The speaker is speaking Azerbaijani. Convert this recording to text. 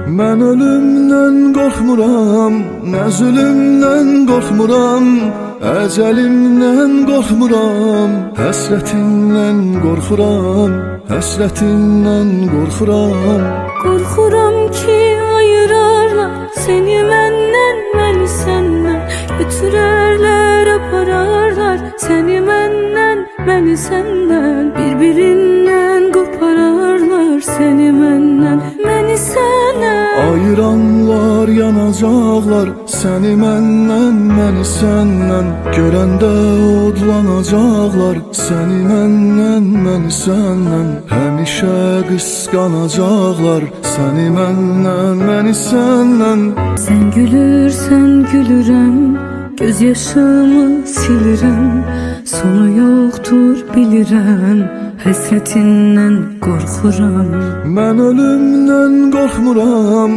Mən ölümdən qorxmuram, nə zülümdən qorxmuram, əcəlimdən qorxmuram, həsrətindən qorxuram, həsrətindən qorxuram. Qorxuram ki ayırarlar seni məndən, məni səndən, götürərlər, apararlar seni məndən, məni səndən, bir-birindən qopararlar seni məndən, məni səndən. Ayıranlar yanacaqlar səni məndən, məni səndən, görəndə odlanacaqlar səni məndən, məni səndən, həmişə qısqanacaqlar səni məndən, məni səndən. Sən gülürsən gülürəm, göz yaşımı silirəm, sonu yoxdur bilirəm, həsrətindən qorxuram. Mən ölümdən qorxmuram.